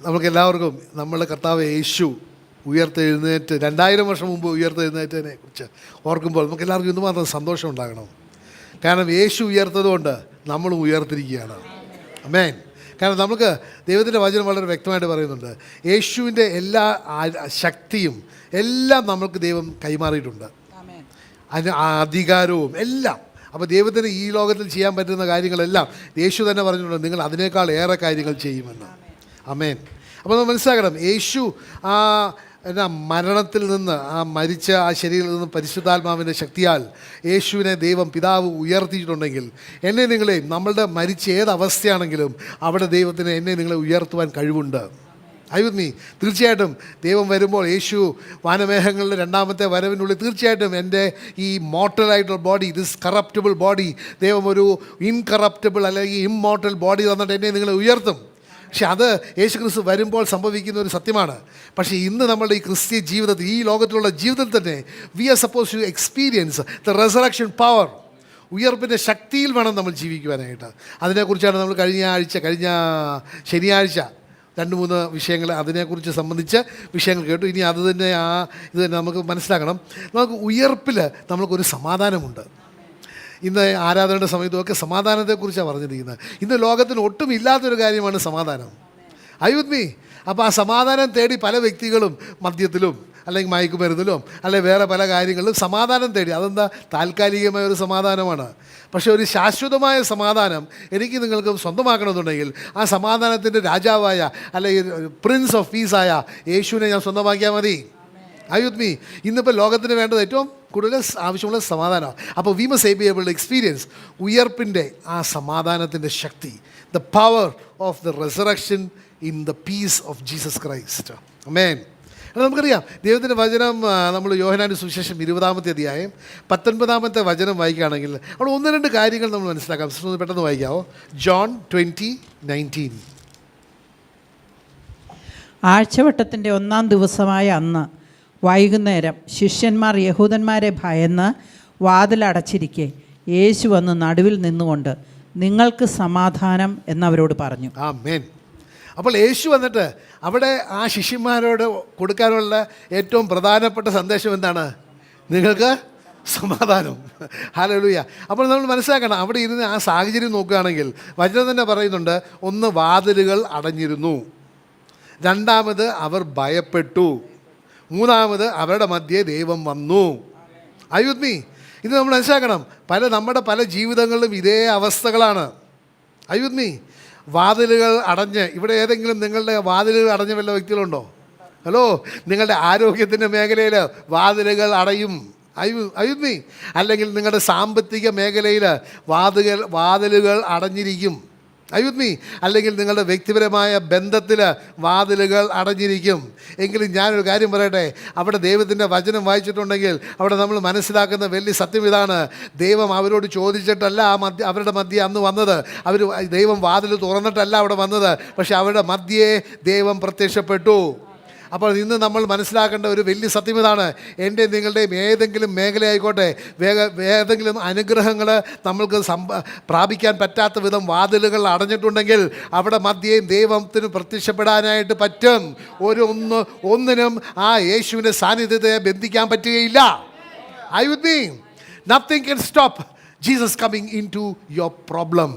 നമുക്കെല്ലാവർക്കും നമ്മളുടെ കർത്താവ് യേശു ഉയർത്തെഴുന്നേറ്റ് 2000 വർഷം മുമ്പ് ഉയർത്തെഴുന്നേറ്റതിനെ കുറിച്ച് ഓർക്കുമ്പോൾ നമുക്കെല്ലാവർക്കും എന്തുമാത്രം സന്തോഷം ഉണ്ടാകണം. കാരണം യേശു ഉയർത്തതുകൊണ്ട് നമ്മളും ഉയർത്തിരിക്കുകയാണ്. ആമേൻ. കാരണം നമുക്ക് ദൈവത്തിൻ്റെ വചനം വളരെ വ്യക്തമായിട്ട് പറയുന്നുണ്ട്, യേശുവിൻ്റെ എല്ലാ ശക്തിയും എല്ലാം നമ്മൾക്ക് ദൈവം കൈമാറിയിട്ടുണ്ട്, അതിന് അധികാരവും എല്ലാം. അപ്പോൾ ദൈവത്തിന് ഈ ലോകത്തിൽ ചെയ്യാൻ പറ്റുന്ന കാര്യങ്ങളെല്ലാം യേശു തന്നെ പറഞ്ഞിട്ടുണ്ട്, നിങ്ങൾ അതിനേക്കാൾ ഏറെ കാര്യങ്ങൾ ചെയ്യുമെന്ന്. ആമേൻ. അപ്പോൾ നമ്മൾ മനസ്സിലാക്കണം, യേശു മരണത്തിൽ നിന്ന്, മരിച്ച ശരീരത്തിൽ നിന്ന് പരിശുദ്ധാത്മാവിൻ്റെ ശക്തിയാൽ യേശുവിനെ ദൈവം പിതാവ് ഉയർത്തിയിട്ടുണ്ടെങ്കിൽ എന്നെ നിങ്ങളെയും നമ്മളുടെ മരിച്ച ഏതവസ്ഥയാണെങ്കിലും അവിടെ ദൈവത്തിന് എന്നെ നിങ്ങളെ ഉയർത്തുവാൻ കഴിവുണ്ട്. അയ്യുന്നീ തീർച്ചയായിട്ടും ദൈവം വരുമ്പോൾ യേശു വാനമേഘങ്ങളുടെ രണ്ടാമത്തെ വരവിനുള്ളിൽ തീർച്ചയായിട്ടും എൻ്റെ ഈ മോർട്ടലായിട്ടുള്ള ബോഡി, ദിസ് കറപ്റ്റബിൾ ബോഡി, ദൈവം ഒരു ഇൻകറപ്റ്റബിൾ അല്ലെങ്കിൽ ഇമ്മോർട്ടൽ ബോഡി തന്നിട്ട് എന്നെ നിങ്ങളെ ഉയർത്തും. പക്ഷെ അത് യേശു ക്രിസ്തു വരുമ്പോൾ സംഭവിക്കുന്ന ഒരു സത്യമാണ്. പക്ഷേ ഇന്ന് നമ്മളുടെ ഈ ക്രിസ്തീയ ജീവിതത്തിൽ, ഈ ലോകത്തിലുള്ള ജീവിതത്തിൽ തന്നെ we are suppose to experience the resurrection power. ഉയർപ്പിൻ്റെ ശക്തിയിൽ വേണം നമ്മൾ ജീവിക്കുവാനായിട്ട്. അതിനെക്കുറിച്ചാണ് നമ്മൾ കഴിഞ്ഞ ശനിയാഴ്ച 2-3 വിഷയങ്ങൾ അതിനെക്കുറിച്ച് സംബന്ധിച്ച് വിഷയങ്ങൾ കേട്ടു. ഇനി അത് തന്നെ ഇത് തന്നെ നമുക്ക് മനസ്സിലാക്കണം. നമുക്ക് ഉയർപ്പിൽ നമ്മൾക്കൊരു സമാധാനമുണ്ട്. ഇന്ന് ആരാധനയുടെ സമയത്തുമൊക്കെ സമാധാനത്തെക്കുറിച്ചാണ് പറഞ്ഞിരിക്കുന്നത്. ഇന്ന് ലോകത്തിന് ഒട്ടും ഇല്ലാത്തൊരു കാര്യമാണ് സമാധാനം. അയ്യുദ്മി. അപ്പോൾ ആ സമാധാനം തേടി പല വ്യക്തികളും മദ്യത്തിലും അല്ലെങ്കിൽ മയക്കുമരുന്നിലും അല്ലെങ്കിൽ വേറെ പല കാര്യങ്ങളിലും സമാധാനം തേടി. അതെന്താ? താൽക്കാലികമായ ഒരു സമാധാനമാണ്. പക്ഷേ ഒരു ശാശ്വതമായ സമാധാനം എനിക്ക് നിങ്ങൾക്ക് സ്വന്തമാക്കണമെന്നുണ്ടെങ്കിൽ ആ സമാധാനത്തിൻ്റെ രാജാവായ അല്ലെങ്കിൽ പ്രിൻസ് ഓഫ് പീസായ യേശുവിനെ ഞാൻ സ്വന്തമാക്കിയാൽ മതി. അയ്യുദ്മി. ഇന്നിപ്പോൾ ലോകത്തിന് വേണ്ടത് ഏറ്റവും കൂടുതൽ ആവശ്യമുള്ള സമാധാനമാണ്. അപ്പോൾ we must be able to experience ഉയർപ്പിൻ്റെ ആ സമാധാനത്തിൻ്റെ ശക്തി, the power of the resurrection in the peace of Jesus Christ. Amen. നമുക്കറിയാം ദൈവത്തിൻ്റെ വചനം നമ്മൾ യോഹന്നാന്റെ സുവിശേഷം 20-ാമത്തെ അധ്യായം 19-ാമത്തെ വചനം വായിക്കുകയാണെങ്കിൽ അവിടെ 1-2 കാര്യങ്ങൾ നമ്മൾ മനസ്സിലാക്കാം. പെട്ടെന്ന് വായിക്കാമോ? ജോൺ 20:19. ആഴ്ചവട്ടത്തിൻ്റെ 1-ാം ദിവസമായ അന്ന് വൈകുന്നേരം ശിഷ്യന്മാർ യഹൂദന്മാരെ ഭയന്ന് വാതിലടച്ചിരിക്കെ യേശു വന്ന് നടുവിൽ നിന്നുകൊണ്ട് നിങ്ങൾക്ക് സമാധാനം എന്നവരോട് പറഞ്ഞു. ആമേൻ. അപ്പോൾ യേശു വന്നിട്ട് അവിടെ ആ ശിഷ്യന്മാരോട് കൊടുക്കാനുള്ള ഏറ്റവും പ്രധാനപ്പെട്ട സന്ദേശം എന്താണ്? നിങ്ങൾക്ക് സമാധാനം. ഹല്ലേലൂയ. അപ്പോൾ നമ്മൾ മനസ്സിലാക്കണം, അവിടെ ഇരുന്ന് ആ സാഹചര്യം നോക്കുകയാണെങ്കിൽ വചനം തന്നെ പറയുന്നുണ്ട്, ഒന്ന് വാതിലുകൾ അടഞ്ഞിരുന്നു, രണ്ടാമത് അവർ ഭയപ്പെട്ടു, മൂന്നാമത് അവരുടെ മധ്യേ ദൈവം വന്നു. അയ്യുദ്മി. ഇത് നമ്മൾ മനസ്സിലാക്കണം, നമ്മുടെ പല ജീവിതങ്ങളിലും ഇതേ അവസ്ഥകളാണ്. അയ്യുദ്മി. വാതിലുകൾ അടഞ്ഞ്, ഇവിടെ ഏതെങ്കിലും നിങ്ങളുടെ വാതിലുകൾ അടഞ്ഞ വല്ല വ്യക്തികളുണ്ടോ? ഹലോ, നിങ്ങളുടെ ആരോഗ്യത്തിൻ്റെ മേഖലയിൽ വാതിലുകൾ അടയും. അയ്യുദ്മി. അല്ലെങ്കിൽ നിങ്ങളുടെ സാമ്പത്തിക മേഖലയിൽ വാതിലുകൾ അടഞ്ഞിരിക്കും. അയ്യുദ്മി. അല്ലെങ്കിൽ നിങ്ങളുടെ വ്യക്തിപരമായ ബന്ധത്തിൽ വാതിലുകൾ അടഞ്ഞിരിക്കും. എങ്കിലും ഞാനൊരു കാര്യം പറയട്ടെ, അവിടെ ദൈവത്തിൻ്റെ വചനം വായിച്ചിട്ടുണ്ടെങ്കിൽ അവിടെ നമ്മൾ മനസ്സിലാക്കുന്ന വലിയ സത്യം ഇതാണ്, ദൈവം അവരോട് ചോദിച്ചിട്ടല്ല അവരുടെ മധ്യേ അന്ന് വന്നത്. ദൈവം വാതിൽ തുറന്നിട്ടല്ല അവിടെ വന്നത്, പക്ഷെ അവരുടെ മധ്യേ ദൈവം പ്രത്യക്ഷപ്പെട്ടു. അപ്പോൾ ഇന്ന് നമ്മൾ മനസ്സിലാക്കേണ്ട ഒരു വലിയ സത്യം ഇതാണ്, എൻ്റെ നിങ്ങളുടെയും ഏതെങ്കിലും മേഖലയായിക്കോട്ടെ, ഏതെങ്കിലും അനുഗ്രഹങ്ങൾ നമ്മൾക്ക് പ്രാപിക്കാൻ പറ്റാത്ത വിധം വാതിലുകൾ അടഞ്ഞിട്ടുണ്ടെങ്കിൽ അവിടെ മധ്യേയും ദൈവത്തിന് പ്രത്യക്ഷപ്പെടാനായിട്ട് പറ്റും. ഒന്നിനും ആ യേശുവിൻ്റെ സാന്നിധ്യത്തെ ബന്ധിക്കാൻ പറ്റുകയില്ല. I would mean nothing can stop Jesus coming in to your problem.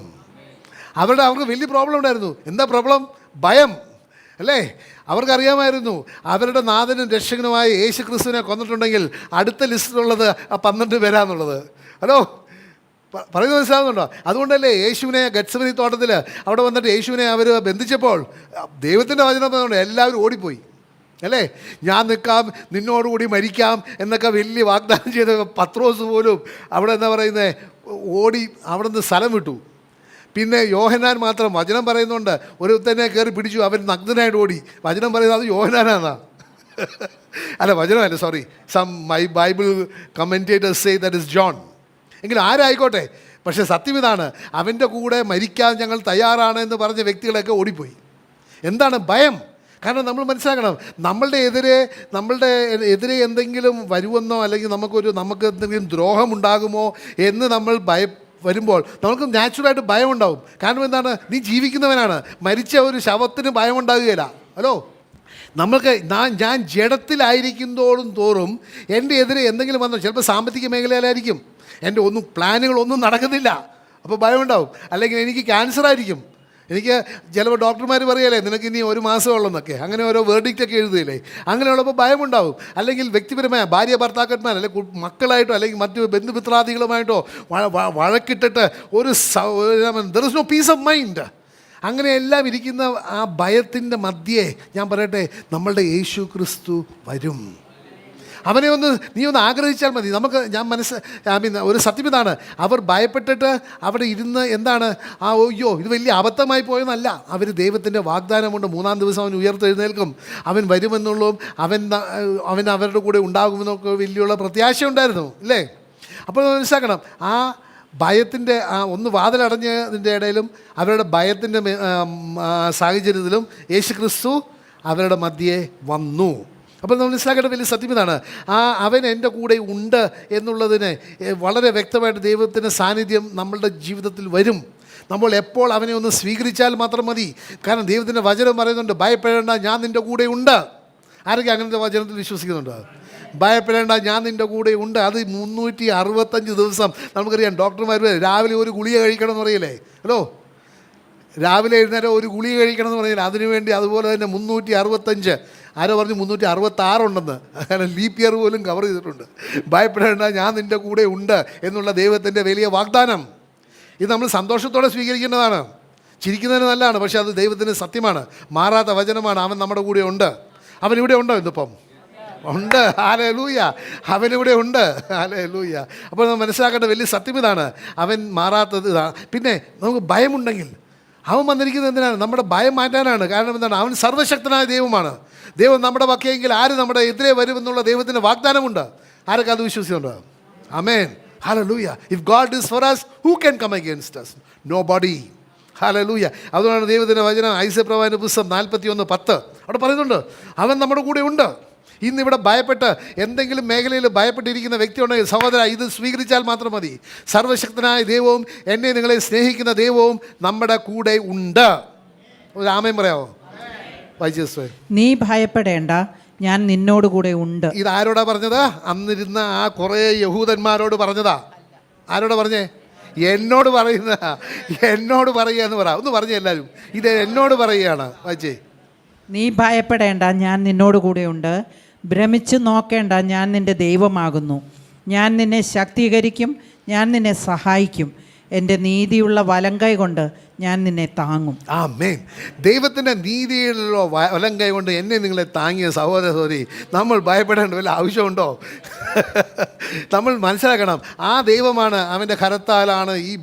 അവർക്ക് വലിയ പ്രോബ്ലം ഉണ്ടായിരുന്നു. എന്താ പ്രോബ്ലം? ഭയം അല്ലേ? അവർക്കറിയാമായിരുന്നു അവരുടെ നാഥനും രക്ഷകനുമായ യേശു ക്രിസ്തുവിനെ കൊന്നിട്ടുണ്ടെങ്കിൽ അടുത്ത ലിസ്റ്റിലുള്ളത് ആ 12 പേരാന്നുള്ളത്. ഹലോ, പറയുന്നത് മനസ്സിലാകുന്നുണ്ടോ? അതുകൊണ്ടല്ലേ യേശുവിനെ ഗത്സമനി തോട്ടത്തിൽ അവിടെ വന്നിട്ട് യേശുവിനെ അവർ ബന്ധിച്ചപ്പോൾ ദൈവത്തിൻ്റെ വചനം പറഞ്ഞുകൊണ്ട് എല്ലാവരും ഓടിപ്പോയി അല്ലേ? ഞാൻ നിൽക്കാം, നിന്നോടുകൂടി മരിക്കാം എന്നൊക്കെ വലിയ വാഗ്ദാനം ചെയ്ത പത്രോസ് പോലും അവിടെ എന്താ പറയുന്നത്, ഓടി അവിടെ നിന്ന് സ്ഥലം വിട്ടു. പിന്നെ യോഹന്നാൻ മാത്രം, വചനം പറയുന്നുണ്ട്, ഒരുത്തനെ കയറി പിടിച്ചു, അവൻ നഗ്നനായിട്ട് ഓടി. വചനം പറയുന്നത് അത് യോഹന്നാനാണ്. അല്ല, വചനമല്ല, sorry, my Bible commentators say that is John. എങ്കിലും ആരായിക്കോട്ടെ, പക്ഷേ സത്യം ഇതാണ്, അവൻ്റെ കൂടെ മരിക്കാൻ ഞങ്ങൾ തയ്യാറാണ് എന്ന് പറഞ്ഞ വ്യക്തികളൊക്കെ ഓടിപ്പോയി. എന്താണ്? ഭയം. കാരണം നമ്മൾ മനസ്സിലാക്കണം, നമ്മളുടെ എതിരെ എന്തെങ്കിലും വരുമെന്നോ അല്ലെങ്കിൽ നമുക്ക് എന്തെങ്കിലും ദ്രോഹമുണ്ടാകുമോ എന്ന് നമ്മൾ വരുമ്പോൾ നമുക്ക് നാച്ചുറലായിട്ട് ഭയം ഉണ്ടാവും. കാരണം എന്താണ്? നീ ജീവിക്കുന്നവനാണ്. മരിച്ച ഒരു ശവത്തിന് ഭയമുണ്ടാകുകയില്ല. ഹലോ, നമ്മൾക്ക് ഞാൻ ജഡത്തിലായിരിക്കുന്തോറും തോറും എൻ്റെ എതിരെ എന്തെങ്കിലും വന്നോ, ചിലപ്പോൾ സാമ്പത്തിക മേഖലയിലായിരിക്കും, എൻ്റെ പ്ലാനുകളൊന്നും നടക്കുന്നില്ല, അപ്പോൾ ഭയമുണ്ടാവും. അല്ലെങ്കിൽ എനിക്ക് ക്യാൻസർ ആയിരിക്കും, എനിക്ക് ചിലപ്പോൾ ഡോക്ടർമാർ പറയല്ലേ നിനക്ക് ഇനി 1 മാസം ഉള്ളെന്നൊക്കെ, അങ്ങനെ ഓരോ വേർഡിക്റ്റൊക്കെ എഴുതുകയില്ലേ, അങ്ങനെയുള്ളപ്പോൾ ഭയമുണ്ടാവും. അല്ലെങ്കിൽ വ്യക്തിപരമായ ഭാര്യ ഭർത്താക്കന്മാർ, അല്ലെങ്കിൽ മക്കളായിട്ടോ അല്ലെങ്കിൽ മറ്റു ബന്ധുമിത്രാദികളുമായിട്ടോ വഴക്കിട്ടിട്ട് there is no peace of mind. അങ്ങനെയെല്ലാം ഇരിക്കുന്ന ആ ഭയത്തിൻ്റെ മധ്യേ ഞാൻ പറയട്ടെ, നമ്മളുടെ യേശു ക്രിസ്തു വരും. അവനെ നീ ഒന്ന് ആഗ്രഹിച്ചാൽ മതി. ഒരു സത്യം ഇതാണ്, അവർ ഭയപ്പെട്ടിട്ട് അവിടെ ഇരുന്ന് എന്താണ് അയ്യോ ഇത് വലിയ അബദ്ധമായി പോയെന്നല്ല, അവർ ദൈവത്തിൻ്റെ വാഗ്ദാനമുണ്ട്, 3-ാം ദിവസം അവൻ ഉയർത്തെഴുന്നേൽക്കും, അവൻ വരുമെന്നുള്ളതും അവൻ അവരുടെ കൂടെ ഉണ്ടാകുമെന്നൊക്കെ വലിയുള്ള പ്രത്യാശ ഉണ്ടായിരുന്നു അല്ലേ. അപ്പോൾ മനസ്സിലാക്കണം, ആ ഭയത്തിൻ്റെ ഒന്ന് വാതിലടഞ്ഞതിൻ്റെ ഇടയിലും അവരുടെ ഭയത്തിൻ്റെ സാഹചര്യത്തിലും യേശു ക്രിസ്തു അവരുടെ മധ്യേ വന്നു. അപ്പോൾ നമ്മൾ മനസ്സിലാക്കേണ്ട വലിയ സത്യം ഇതാണ്, അവൻ എൻ്റെ കൂടെ ഉണ്ട് എന്നുള്ളതിന് വളരെ വ്യക്തമായിട്ട് ദൈവത്തിൻ്റെ സാന്നിധ്യം നമ്മളുടെ ജീവിതത്തിൽ വരും. നമ്മൾ എപ്പോൾ അവനെ ഒന്ന് സ്വീകരിച്ചാൽ മാത്രം മതി. കാരണം ദൈവത്തിൻ്റെ വചനം പറയുന്നുണ്ട്, ഭയപ്പെടേണ്ട ഞാൻ നിൻ്റെ കൂടെ ഉണ്ട്. ആരൊക്കെ അങ്ങനത്തെ വചനത്തിൽ വിശ്വസിക്കുന്നുണ്ട്? ഭയപ്പെടേണ്ട ഞാൻ നിൻ്റെ കൂടെ ഉണ്ട്. അത് 365 ദിവസം. നമുക്കറിയാം ഡോക്ടർമാർ രാവിലെ ഒരു ഗുളിക കഴിക്കണം എന്ന് പറയില്ലേ, ഹലോ, രാവിലെ എഴുന്നേരം ഒരു ഗുളിക കഴിക്കണം എന്ന് പറയില്ല, അതിനുവേണ്ടി അതുപോലെ തന്നെ 365, ആരോ പറഞ്ഞു 366 ഉണ്ടെന്ന്, അങ്ങനെ ലീപ്പ് ഇയർ പോലും കവർ ചെയ്തിട്ടുണ്ട്. ഭയപ്പെടേണ്ട ഞാൻ നിൻ്റെ കൂടെ ഉണ്ട് എന്നുള്ള ദൈവത്തിൻ്റെ വലിയ വാഗ്ദാനം. ഇത് നമ്മൾ സന്തോഷത്തോടെ സ്വീകരിക്കേണ്ടതാണ്. ചിരിക്കുന്നതിന് നല്ലതാണ്, പക്ഷേ അത് ദൈവത്തിന് സത്യമാണ്, മാറാത്ത വചനമാണ്. അവൻ നമ്മുടെ കൂടെ ഉണ്ട്. അവനിവിടെ ഉണ്ടോ ഇന്നിപ്പം? ഉണ്ട്. ഹല്ലേലൂയ, അവനിവിടെ ഉണ്ട്. ഹല്ലേലൂയ. അപ്പോൾ നമ്മൾ മനസ്സിലാക്കേണ്ട വലിയ സത്യം ഇതാണ്, അവൻ മാറാത്തത് ഇതാണ്. പിന്നെ നമുക്ക് ഭയമുണ്ടെങ്കിൽ അവൻ വന്നിരിക്കുന്നത് എന്തിനാണ്? നമ്മുടെ ഭയം മാറ്റാനാണ്. കാരണം എന്താണ്? അവൻ സർവ്വശക്തനായ ദൈവമാണ്. ദൈവം നമ്മുടെ പക്കയെങ്കിൽ ആര് നമ്മുടെ എതിരെ വരുമെന്നുള്ള ദൈവത്തിൻ്റെ വാഗ്ദാനമുണ്ട്. ആരൊക്കെ അത് വിശ്വസിക്കുന്നുണ്ട്? Amen. Hallelujah. If God is for us, who can come against us? Nobody. Hallelujah. അതുകൊണ്ടാണ് ദൈവത്തിൻ്റെ വചനം ഐസയ പ്രവാചകന്റെ പുസ്തകം 41:10 അവിടെ പറയുന്നുണ്ട്, അവൻ നമ്മുടെ കൂടെ ഉണ്ട്. ഇന്നിവിടെ ഭയപ്പെട്ട് എന്തെങ്കിലും മേഖലയിൽ ഭയപ്പെട്ടിരിക്കുന്ന വ്യക്തി ഉണ്ടെങ്കിൽ സഹോദര, ഇത് സ്വീകരിച്ചാൽ മാത്രം മതി. സർവശക്തനായ ദൈവവും എന്നെ നിങ്ങളെ സ്നേഹിക്കുന്ന ദൈവവും നമ്മുടെ കൂടെ ഉണ്ട്. ഒരു ആമേൻ പറയാമോ? നീ ഭയപ്പെടേണ്ട, ഞാൻ നിന്നോട് കൂടെ ഉണ്ട്. ഇത് ആരോടാ പറഞ്ഞത്? അന്നിരുന്ന ആ കുറേ യഹൂദന്മാരോട് പറഞ്ഞതാ. ആരോടാ പറഞ്ഞേ? എന്നോട് എന്നോട് പറയുക എന്ന് പറ. ഒന്ന് പറഞ്ഞേ എല്ലാവരും, ഇത് എന്നോട് പറയുകയാണ്. വായിച്ചേ. നീ ഭയപ്പെടേണ്ട, ഞാൻ നിന്നോട് കൂടെയുണ്ട്. ഭ്രമിച്ച് നോക്കേണ്ട, ഞാൻ നിൻ്റെ ദൈവമാകുന്നു. ഞാൻ നിന്നെ ശക്തീകരിക്കും, ഞാൻ നിന്നെ സഹായിക്കും. എൻ്റെ നീതിയുള്ള വലങ്കൈ കൊണ്ട് ഞാൻ നിന്നെ താങ്ങും. ആമേൻ. ദൈവത്തിൻ്റെ നീതിയുള്ള വലങ്കൈ കൊണ്ട് എന്നെ നിങ്ങളെ താങ്ങിയ സഹോദരി, നമ്മൾ ഭയപ്പെടേണ്ട വല്ല ആവശ്യമുണ്ടോ? നമ്മൾ മനസ്സിലാക്കണം, ആ ദൈവമാണ്, അവൻ്റെ കരത്താലാണ് ഈ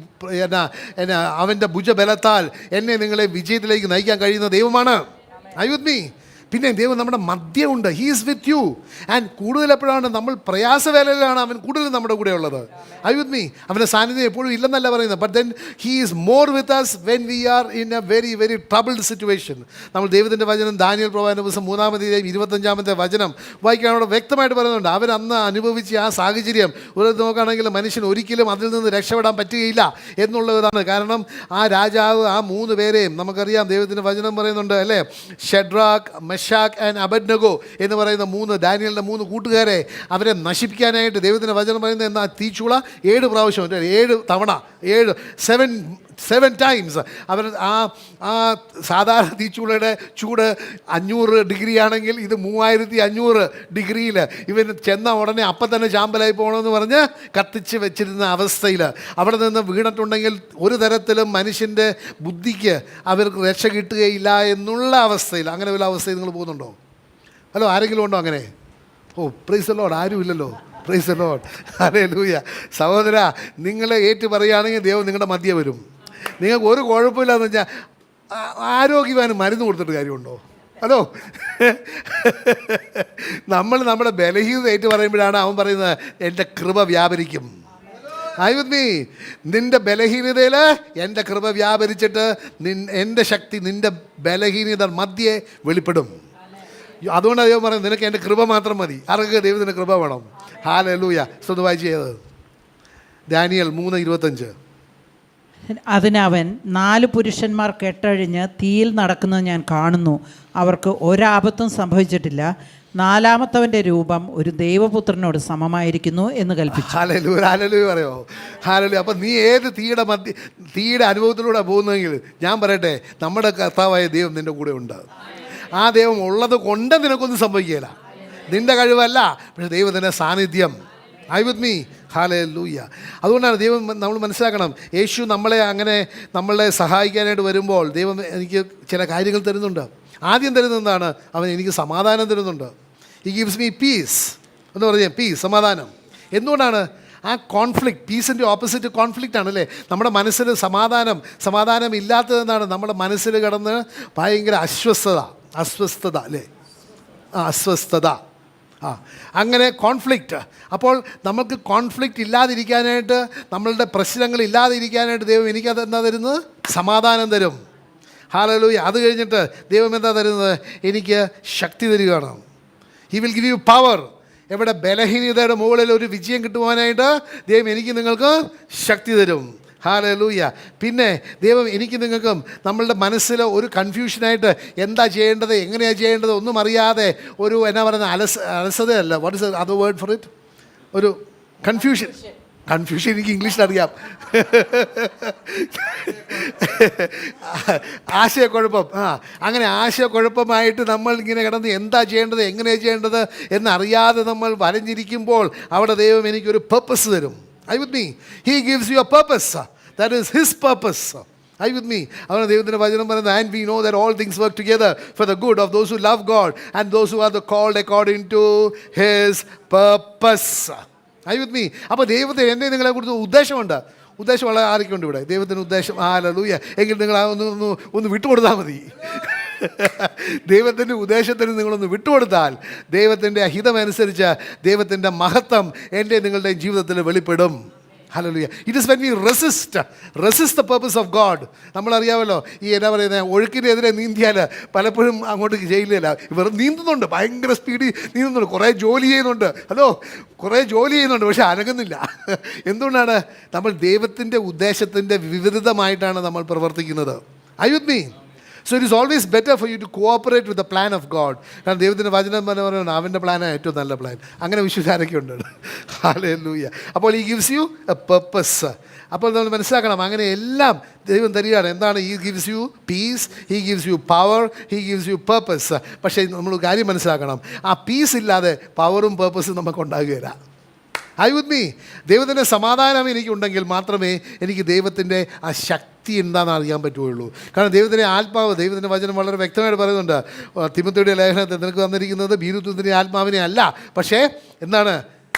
അവൻ്റെ ഭുജബലത്താൽ എന്നെ നിങ്ങളെ വിജയത്തിലേക്ക് നയിക്കാൻ കഴിയുന്ന ദൈവമാണ്. Are you with me? പിന്നെ ദൈവം നമ്മുടെ മധ്യമുണ്ട്. He is with you. And കൂടുതൽ എപ്പോഴാണ് നമ്മൾ പ്രയാസവേളയിലാണ് അവൻ കൂടുതൽ നമ്മുടെ കൂടെ ഉള്ളത്. I with me. അവൻ്റെ സാന്നിധ്യം എപ്പോഴും ഇല്ലെന്നല്ല പറയുന്നത്, but then he is more with us when we are in a very very troubled situation. നമ്മൾ ദൈവത്തിൻ്റെ വചനം ദാനിയേൽ പ്രവാചകന്റെ പുസ്തകം 3-ാം 25-ാമത്തെ വചനം വായിക്കാൻ അവിടെ വ്യക്തമായിട്ട് പറയുന്നുണ്ട്. അവരന്ന് അനുഭവിച്ച ആ സാഹചര്യം ഒരു നോക്കുകയാണെങ്കിൽ മനുഷ്യൻ ഒരിക്കലും അതിൽ നിന്ന് രക്ഷപ്പെടാൻ പറ്റുകയില്ല എന്നുള്ളതാണ്. കാരണം ആ രാജാവ് ആ 3 പേരെയും നമുക്കറിയാം, ദൈവത്തിൻ്റെ വചനം പറയുന്നുണ്ട് അല്ലേ, ഷെഡ്രാക്ക്, മെഷാക്ക് ആൻഡ് അബദ്നഗോ എന്ന് പറയുന്ന 3 ദാനിയേലിൻ്റെ 3 കൂട്ടുകാരെ അവരെ നശിപ്പിക്കാനായിട്ട് ദൈവത്തിൻ്റെ വചനം പറയുന്നത് എന്നാ, തീച്ചൂള 7 പ്രാവശ്യം 7 തവണ 7 ടൈംസ് അവർ ആ സാധാരണ തീച്ചൂളയുടെ ചൂട് 500 ഡിഗ്രി ആണെങ്കിൽ ഇത് 3500 ഡിഗ്രിയിൽ ഇവൻ ചെന്ന ഉടനെ അപ്പം തന്നെ ചാമ്പലായി പോകണമെന്ന് പറഞ്ഞ് കത്തിച്ച് വെച്ചിരുന്ന അവസ്ഥയിൽ അവിടെ നിന്ന് വീണിട്ടുണ്ടെങ്കിൽ ഒരു തരത്തിലും മനുഷ്യൻ്റെ ബുദ്ധിക്ക് അവർക്ക് രക്ഷ കിട്ടുകയില്ല എന്നുള്ള അവസ്ഥയിൽ, അങ്ങനെ വല്ല അവസ്ഥയിൽ നിങ്ങൾ പോകുന്നുണ്ടോ? ഹലോ, ആരെങ്കിലും ഉണ്ടോ അങ്ങനെ? Oh, praise the Lord. ആരുമില്ലല്ലോ. Praise the Lord. ഹല്ലേലൂയ. സഹോദര, നിങ്ങൾ ഏറ്റു പറയുകയാണെങ്കിൽ ദൈവം നിങ്ങളുടെ മധ്യേ വരും. നിങ്ങൾക്ക് ഒരു കുഴപ്പമില്ലെന്ന് വെച്ചാൽ ആരോഗ്യവാന് മരുന്ന് കൊടുത്തിട്ട് കാര്യമുണ്ടോ? ഹലോ, നമ്മൾ നമ്മുടെ ബലഹീനത ഏറ്റു പറയുമ്പോഴാണ് അവൻ പറയുന്നത് എൻ്റെ കൃപ വ്യാപരിക്കും. ആയി നിൻ്റെ ബലഹീനതയിൽ എൻ്റെ കൃപ വ്യാപരിച്ചിട്ട് എൻ്റെ ശക്തി നിൻ്റെ ബലഹീനത മധ്യേ വെളിപ്പെടും. അതുകൊണ്ടാണ് ദൈവം പറയുന്നത് നിനക്ക് എൻ്റെ കൃപ മാത്രം മതി. ആർക്ക് ദൈവത്തിൻ്റെ കൃപ വേണം? ഹല്ലേലൂയ. സ്വന്തം വായിച്ച് ചെയ്തത് ദാനിയേൽ 3:25. അതിനവൻ 4 പുരുഷന്മാർ കെട്ടഴിഞ്ഞ് തീയിൽ നടക്കുന്നത് ഞാൻ കാണുന്നു. അവർക്ക് ഒരാപത്തും സംഭവിച്ചിട്ടില്ല. 4-മത്തവൻ്റെ രൂപം ഒരു ദൈവപുത്രനോട് സമമായിരിക്കുന്നു എന്ന് കൽപ്പിച്ചു. ഹല്ലേലൂയ, ഹല്ലേലൂയ പറയോ? ഹല്ലേലൂയ. അപ്പം നീ ഏത് തീയുടെ അനുഭവത്തിലൂടെ പോകുന്നെങ്കിൽ ഞാൻ പറയട്ടെ, നമ്മുടെ കർത്താവായ ദൈവം നിൻ്റെ കൂടെ ഉണ്ട്. ആ ദൈവം ഉള്ളത് കൊണ്ട് നിനക്കൊന്നും സംഭവിക്കുകയില്ല. നിൻ്റെ കഴിവല്ല, പക്ഷെ ദൈവത്തിൻ്റെ സാന്നിധ്യം. I with me. ഹല്ലേലൂയ. അതുകൊണ്ടാണ് ദൈവം നമ്മൾ മനസ്സിലാക്കണം, യേശു നമ്മളെ സഹായിക്കാനായിട്ട് വരുമ്പോൾ ദൈവം എനിക്ക് ചില കാര്യങ്ങൾ തരുന്നുണ്ട്. ആദ്യം തരുന്നതാണ്, അവൻ എനിക്ക് സമാധാനം തരുന്നുണ്ട്. ഹി ഗിവ്സ് മീ പീസ് എന്ന് പറഞ്ഞാൽ പീസ്, സമാധാനം. എന്തുകൊണ്ടാണ്? ആ കോൺഫ്ലിക്റ്റ്, പീസിൻ്റെ ഓപ്പോസിറ്റ് കോൺഫ്ലിക്റ്റ് ആണല്ലേ. നമ്മുടെ മനസ്സിൽ സമാധാനം ഇല്ലാത്തതെന്നാണ്. നമ്മുടെ മനസ്സിൽ കിടന്ന് ഭയങ്കര അസ്വസ്ഥത അല്ലേ, അസ്വസ്ഥത. അങ്ങനെ കോൺഫ്ലിക്റ്റ്. അപ്പോൾ നമുക്ക് കോൺഫ്ലിക്റ്റ് ഇല്ലാതിരിക്കാനായിട്ട്, നമ്മളുടെ പ്രശ്നങ്ങൾ ഇല്ലാതിരിക്കാനായിട്ട് ദൈവം എനിക്കത് എന്താ തരുന്നത്? സമാധാനം തരും. ഹല്ലേലൂയ. അത് കഴിഞ്ഞിട്ട് ദൈവം എന്താ തരുന്നത്? എനിക്ക് ശക്തി തരികയാണ്. He will give you power. എവിടെ ബലഹീനതയുടെ മുകളിൽ ഒരു വിജയം കിട്ടുവാനായിട്ട് ദൈവം എനിക്ക് നിങ്ങൾക്ക് ശക്തി തരും. ഹല്ലേലൂയ. പിന്നെ ദൈവം എനിക്ക് നിങ്ങൾക്കും നമ്മളുടെ മനസ്സിൽ ഒരു കൺഫ്യൂഷനായിട്ട് എന്താ ചെയ്യേണ്ടത്, എങ്ങനെയാണ് ചെയ്യേണ്ടത് ഒന്നും അറിയാതെ ഒരു എന്നാ പറയുന്ന അലസതയല്ല, what is other word for it? ഒരു കൺഫ്യൂഷൻ എനിക്ക് ഇംഗ്ലീഷിലറിയാം. ആശയക്കുഴപ്പം. അങ്ങനെ ആശയക്കുഴപ്പമായിട്ട് നമ്മൾ ഇങ്ങനെ കിടന്ന് എന്താ ചെയ്യേണ്ടത്, എങ്ങനെയാണ് ചെയ്യേണ്ടത് എന്നറിയാതെ നമ്മൾ വലഞ്ഞിരിക്കുമ്പോൾ അവിടെ ദൈവം എനിക്കൊരു പർപ്പസ് തരും. Are you with me? He gives you a purpose. That is His purpose. Are you with me? അതുകൊണ്ട് ദൈവത്തിൻ്റെ വചനം പറയുന്നത്, and we know that all things work together for the good of those who love God and those who are called according to His purpose. Are you with me? അപ്പോൾ ദൈവത്തിന് എൻ്റെ നിങ്ങളെക്കുറിച്ച് ഉദ്ദേശമുണ്ട്. ഉദ്ദേശമുള്ള ആരൊക്കെയുണ്ട് ഇവിടെ? ദൈവത്തിന് ഉദ്ദേശം. ഹല്ലേലൂയ. എങ്കിൽ നിങ്ങൾ ഒന്ന് വിട്ടുകൊടുത്താൽ മതി. ദൈവത്തിൻ്റെ ഉദ്ദേശത്തിന് നിങ്ങളൊന്ന് വിട്ടുകൊടുത്താൽ ദൈവത്തിൻ്റെ ഹിതമനുസരിച്ച് ദൈവത്തിൻ്റെ മഹത്വം എൻ്റെ നിങ്ങളുടെ ജീവിതത്തിൽ വെളിപ്പെടും. ഹല്ലേലൂയ. It is when we resist the purpose of God. നമ്മളറിയാമല്ലോ, ഈ എന്നാ പറയുന്നത്, ഒഴുക്കിനെതിരെ നീന്തിയാൽ പലപ്പോഴും അങ്ങോട്ട് ജയിലില്ല. ഇവർ നീന്തുന്നുണ്ട്, ഭയങ്കര സ്പീഡിൽ നീന്തുന്നുണ്ട്, കുറേ ജോലി ചെയ്യുന്നുണ്ട്. പക്ഷെ അനങ്ങുന്നില്ല. എന്തുകൊണ്ടാണ്? നമ്മൾ ദൈവത്തിൻ്റെ ഉദ്ദേശത്തിൻ്റെ വിപരീതമായിട്ടാണ് നമ്മൾ പ്രവർത്തിക്കുന്നത്. Are you with me? So it is always better for you to cooperate with the plan of God. കാരണം ദൈവത്തിൻ്റെ വചനം പറയുന്നത് അവൻ്റെ പ്ലാനാണ് ഏറ്റവും നല്ല പ്ലാൻ. അങ്ങനെ വിശ്വസിക്കാരൊക്കെ ഉണ്ട്. ഹല്ലേലൂയ. അപ്പോൾ He gives you a purpose. അപ്പോൾ നമ്മൾ മനസ്സിലാക്കണം, അങ്ങനെ എല്ലാം ദൈവം തരികയാണ്. എന്താണ്? He gives you peace, He gives you power, He gives you purpose. പക്ഷേ നമ്മൾ കാര്യം മനസ്സിലാക്കണം, ആ പീസ് ഇല്ലാതെ പവറും പേർപ്പസും നമുക്ക് ഉണ്ടാകുകയില്ല. Are you with me? ദൈവത്തിൻ്റെ സമാധാനം എനിക്കുണ്ടെങ്കിൽ മാത്രമേ എനിക്ക് ദൈവത്തിൻ്റെ ആ ശക്തി എന്താണെന്ന് അറിയാൻ പറ്റുകയുള്ളൂ. കാരണം ദൈവത്തിൻ്റെ ആത്മാവ്, ദൈവത്തിൻ്റെ വചനം വളരെ വ്യക്തമായിട്ട് പറയുന്നുണ്ട്. തിമോത്തിയുടെ ലേഖനത്തിൽ നിനക്ക് തന്നിരിക്കുന്നത് ഭീരുത്വത്തിൻ്റെ ആത്മാവിനെ അല്ല, പക്ഷേ എന്താണ്?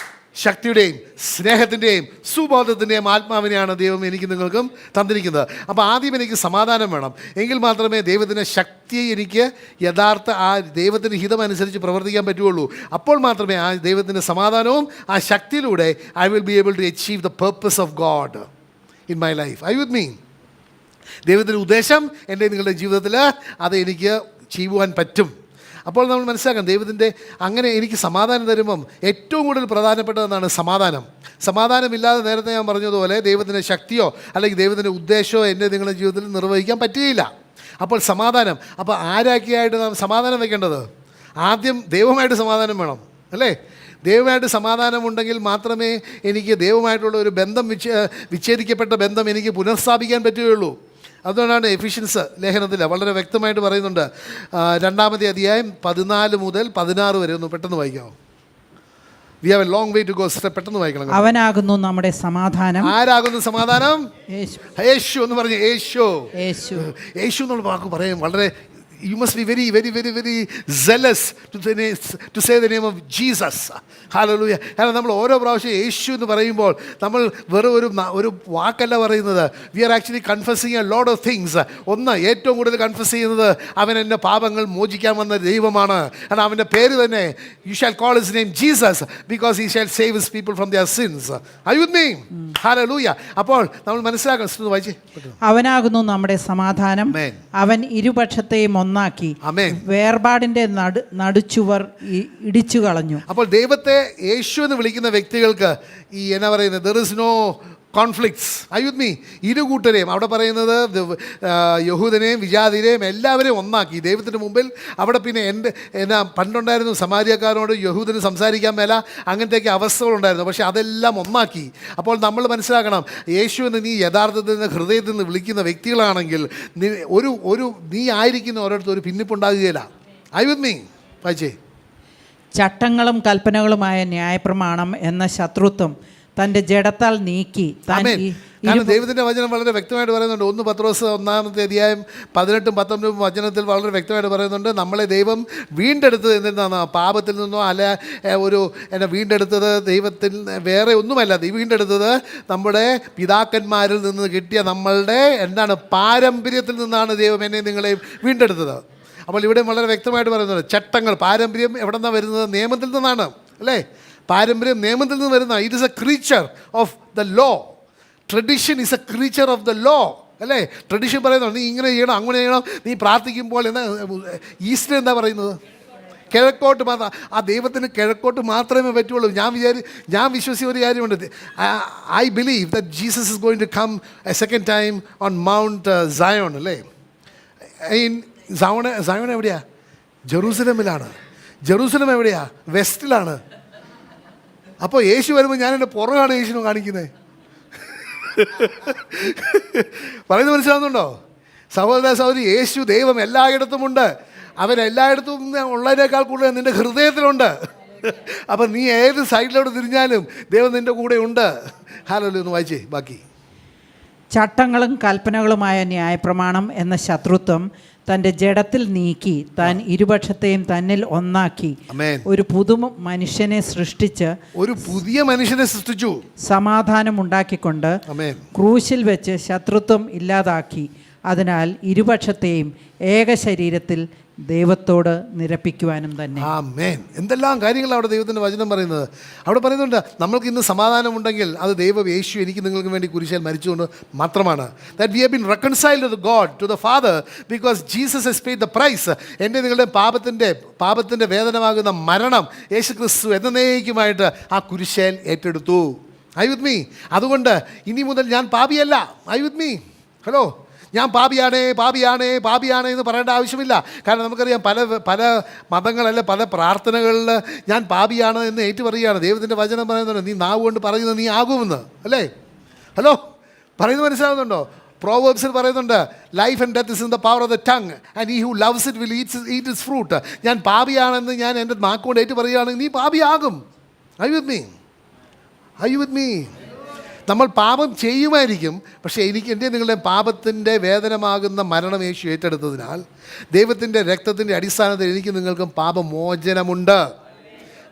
ശക്തിയുടെയും സ്നേഹത്തിൻ്റെയും സുബോധത്തിൻ്റെയും ആത്മാവിനെയാണ് ദൈവം എനിക്ക് നിങ്ങൾക്കും തന്നിരിക്കുന്നത്. അപ്പോൾ ആദ്യം എനിക്ക് സമാധാനം വേണം. എങ്കിൽ മാത്രമേ ദൈവത്തിൻ്റെ ശക്തിയെ എനിക്ക് യഥാർത്ഥ ആ ദൈവത്തിൻ്റെ ഹിതമനുസരിച്ച് പ്രവർത്തിക്കാൻ പറ്റുകയുള്ളൂ. അപ്പോൾ മാത്രമേ ആ ദൈവത്തിൻ്റെ സമാധാനവും ആ ശക്തിയിലൂടെ I will be able to achieve the purpose of God in my life. I with me. ദൈവത്തിൻ്റെ ഉദ്ദേശം എൻ്റെ നിങ്ങളുടെ ജീവിതത്തിൽ അത് എനിക്ക് ചെയ്യുവാൻ പറ്റും. അപ്പോൾ നമ്മൾ മനസ്സിലാക്കാം, ദൈവത്തിൻ്റെ അങ്ങനെ എനിക്ക് സമാധാനം തരുമ്പം ഏറ്റവും കൂടുതൽ പ്രധാനപ്പെട്ടതെന്നാണ് സമാധാനം. സമാധാനമില്ലാതെ നേരത്തെ ഞാൻ പറഞ്ഞതുപോലെ ദൈവത്തിൻ്റെ ശക്തിയോ അല്ലെങ്കിൽ ദൈവത്തിൻ്റെ ഉദ്ദേശമോ എൻ്റെ നിങ്ങളുടെ ജീവിതത്തിൽ നിർവഹിക്കാൻ പറ്റുകയില്ല. അപ്പോൾ സമാധാനം, അപ്പോൾ ആരൊക്കെയായിട്ട് നാം സമാധാനം വയ്ക്കേണ്ടത്? ആദ്യം ദൈവമായിട്ട് സമാധാനം വേണം, അല്ലേ? ദൈവമായിട്ട് സമാധാനമുണ്ടെങ്കിൽ മാത്രമേ എനിക്ക് ദൈവമായിട്ടുള്ള ഒരു ബന്ധം, വിച്ഛേദിക്കപ്പെട്ട ബന്ധം എനിക്ക് പുനഃസ്ഥാപിക്കാൻ പറ്റുകയുള്ളൂ. അതുകൊണ്ടാണ് എഫിഷ്യൻസ് ലേഖനത്തിൽ വളരെ വ്യക്തമായിട്ട് പറയുന്നുണ്ട്. 2-ാമത്തെ അധ്യായം 14 മുതൽ 16 വരെ ഒന്ന് പെട്ടെന്ന് വായിക്കാമോ? We have a long way to go. പെട്ടെന്ന് വായിക്കണം. അവനാകുന്നു നമ്മുടെ സമാധാനം. ആരാകുന്നു സമാധാനം? യേശു എന്ന് പറഞ്ഞു. യേശു എന്നുള്ള വാക്ക് പറയാൻ വളരെ, you must be very, very, very, very zealous to say the name of Jesus. Hallelujah. കാരണം നമ്മൾ ഓരോ പ്രാവശ്യം യേശു എന്ന് പറയുമ്പോൾ നമ്മൾ വെറും ഒരു വാക്കല്ല പറയുന്നത്. We are actually confusing a lot of things. ഒന്ന്, ഏറ്റവും കൂടുതൽ കൺഫസ് ചെയ്യുന്നത് അവൻ എൻ്റെ പാപങ്ങൾ മോചിക്കാൻ വന്ന ദൈവമാണ്. കാരണം അവൻ്റെ പേര് തന്നെ, you shall call his name Jesus because he shall save his people from their sins. Are you with me? Hallelujah. അപ്പോൾ നമ്മൾ മനസ്സിലാക്കണം, വായിച്ചേ. അവനാകുന്നു നമ്മുടെ സമാധാനം. അവൻ ഇരുപക്ഷത്തെയും ഒന്നാക്കി വേർപാടിന്റെ നടുച്ചുവർ ഇടിച്ചു കളഞ്ഞു. അപ്പോൾ ദൈവത്തെ യേശു എന്ന് വിളിക്കുന്ന വ്യക്തികൾക്ക് ഈ എന്നാ പറയുന്നത്, there is no conflicts. I with me? ഇരു കൂട്ടരെയും അവിടെ പറയുന്നത് യഹൂദനെയും വിജാതിരെയും എല്ലാവരെയും ഒന്നാക്കി ദൈവത്തിന് മുമ്പിൽ. അവിടെ പിന്നെ എന്നാ പണ്ടുണ്ടായിരുന്നു സമാരിയക്കാരോട് യഹൂദന് സംസാരിക്കാൻ മേല, അങ്ങനത്തെയൊക്കെ അവസ്ഥകളുണ്ടായിരുന്നു. പക്ഷേ അതെല്ലാം ഒന്നാക്കി. അപ്പോൾ നമ്മൾ മനസ്സിലാക്കണം, യേശുവിനെ നീ യഥാർത്ഥത്തിൽ നിന്ന് ഹൃദയത്തിൽ നിന്ന് വിളിക്കുന്ന വ്യക്തികളാണെങ്കിൽ നീ ആയിരിക്കുന്ന ഓരോരുത്തർ ഒരു ഭിന്നിപ്പുണ്ടാകുകയില്ല. I with me? വായിച്ചേ. ചട്ടങ്ങളും കൽപ്പനകളുമായ ന്യായപ്രമാണം എന്ന ശത്രുത്വം തൻ്റെ ജഡത്താൽ നീക്കി കാരണം ദൈവത്തിൻ്റെ വചനം വളരെ വ്യക്തമായിട്ട് പറയുന്നുണ്ട്. 1 പത്രോസ് 1-ാമത്തെ അധ്യായം 18-19 വചനത്തിൽ വളരെ വ്യക്തമായിട്ട് പറയുന്നുണ്ട്, നമ്മളെ ദൈവം വീണ്ടെടുത്തത് എന്തിനാണ്? പാപത്തിൽ നിന്നോ എന്നെ വീണ്ടെടുത്തത് ദൈവത്തിൽ വേറെ ഒന്നുമല്ല. വീണ്ടെടുത്തത് നമ്മുടെ പിതാക്കന്മാരിൽ നിന്ന് കിട്ടിയ നമ്മളുടെ പാരമ്പര്യത്തിൽ നിന്നാണ് ദൈവം എന്നെ നിങ്ങളെയും വീണ്ടെടുത്തത്. അപ്പോൾ ഇവിടെ വളരെ വ്യക്തമായിട്ട് പറയുന്നത് ചട്ടങ്ങൾ, പാരമ്പര്യം എവിടെ നിന്നാണ് വരുന്നത്? നിയമത്തിൽ നിന്നാണ്, അല്ലേ? പാരമ്പര്യം നിയമത്തിൽ നിന്ന് വരുന്ന. It is a creature of the law. Tradition is a creature of the law, അല്ലേ? ട്രഡിഷൻ പറയുന്നുണ്ട് നീ ഇങ്ങനെ ചെയ്യണം, അങ്ങനെ ചെയ്യണം. നീ പ്രാർത്ഥിക്കുമ്പോൾ ഈസ്റ്റർ എന്താ പറയുന്നത്? കിഴക്കോട്ട് മാത്രം. ആ ദൈവത്തിന് കിഴക്കോട്ട് മാത്രമേ പറ്റുള്ളൂ. ഞാൻ വിശ്വസിച്ച ഒരു കാര്യമുണ്ട്. I believe that Jesus is going to come a second time on Mount Zion, അല്ലേ? സയോൺ എവിടെയാ? ജെറൂസലമിലാണ്. ജെറൂസലം എവിടെയാ? വെസ്റ്റിലാണ്. അപ്പോൾ യേശു വരുമ്പോൾ ഞാൻ എൻ്റെ പുറകാണ് യേശുവിനെ കാണിക്കുന്നത്. പറയുന്നത് മനസ്സിലാവുന്നുണ്ടോ സഹോദര സഹോദരി? യേശു ദൈവം എല്ലായിടത്തുമുണ്ട്. അവരെല്ലായിടത്തും ഉള്ളതിനേക്കാൾ കൂടുതൽ നിൻ്റെ ഹൃദയത്തിലുണ്ട്. അപ്പം നീ ഏത് സൈഡിലോട്ട് തിരിഞ്ഞാലും ദൈവം നിൻ്റെ കൂടെ ഉണ്ട്. ഹല്ലേലൂയ. ഒന്ന് വായിച്ചേ ബാക്കി. ചട്ടങ്ങളും കൽപ്പനകളുമായ ന്യായപ്രമാണം എന്ന ശത്രുത്വം തൻ്റെ ജഡത്തിൽ നീക്കി താൻ ഇരുപക്ഷത്തെയും തന്നിൽ ഒന്നാക്കി ഒരു മനുഷ്യനെ സൃഷ്ടിച്ച് ഒരു പുതിയ മനുഷ്യനെ സൃഷ്ടിച്ചു സമാധാനം ഉണ്ടാക്കിക്കൊണ്ട് ക്രൂശിൽ വെച്ച് ശത്രുത്വം ഇല്ലാതാക്കി. അതിനാൽ ഇരുപക്ഷത്തെയും ഏക ശരീരത്തിൽ ദൈവത്തോട് നിരപ്പിക്കുവാനും തന്നെ. ആമേൻ. എന്തെല്ലാം കാര്യങ്ങളാണ് അവിടെ ദൈവത്തിൻ്റെ വചനം പറയുന്നത്. അവിടെ പറയുന്നുണ്ട് നമ്മൾക്ക് ഇന്ന് സമാധാനമുണ്ടെങ്കിൽ അത് ദൈവം യേശു എനിക്ക് നിങ്ങൾക്ക് വേണ്ടി കുരിശിൽ മരിച്ചുകൊണ്ട് മാത്രമാണ്. That we have been reconciled to God, to the Father, because Jesus has paid the price. എൻ്റെ നിങ്ങളുടെ പാപത്തിൻ്റെ വേദനമാകുന്ന മരണം യേശു ക്രിസ്തു എന്നേക്കുമായിട്ട് ആ കുരിശിൽ ഏറ്റെടുത്തു. I with me? അതുകൊണ്ട് ഇനി മുതൽ ഞാൻ പാപിയല്ല. I with me? ഹലോ. ഞാൻ പാപിയാണേ എന്ന് പറയേണ്ട ആവശ്യമില്ല. കാരണം നമുക്കറിയാം പല മതങ്ങളല്ല പല പ്രാർത്ഥനകളിൽ ഞാൻ പാപിയാണ് എന്ന് ഏറ്റുപറയുകയാണ്. ദൈവത്തിൻ്റെ വചനം പറയുന്നുണ്ട് നീ നാവ് കൊണ്ട് പറയുന്നത് നീ ആകുമെന്ന്, അല്ലേ? ഹലോ, പറയുന്നത് മനസ്സിലാവുന്നുണ്ടോ? പ്രോവേർബ്സിൽ പറയുന്നുണ്ട് life and death is in the power of the tongue and he who loves it will eat it's fruit. ഞാൻ പാപിയാണെന്ന് ഞാൻ എൻ്റെ നാക്കുകൊണ്ട് ഏറ്റു പറയുകയാണെങ്കിൽ നീ പാപിയാകും. I with me? നമ്മൾ പാപം ചെയ്യുമായിരിക്കും, പക്ഷേ എൻ്റെ നിങ്ങളുടെ പാപത്തിൻ്റെ വേദനമാകുന്ന മരണം യേശു ഏറ്റെടുത്തതിനാൽ ദൈവത്തിൻ്റെ രക്തത്തിൻ്റെ അടിസ്ഥാനത്തിൽ എനിക്ക് നിങ്ങൾക്കും പാപമോചനമുണ്ട്.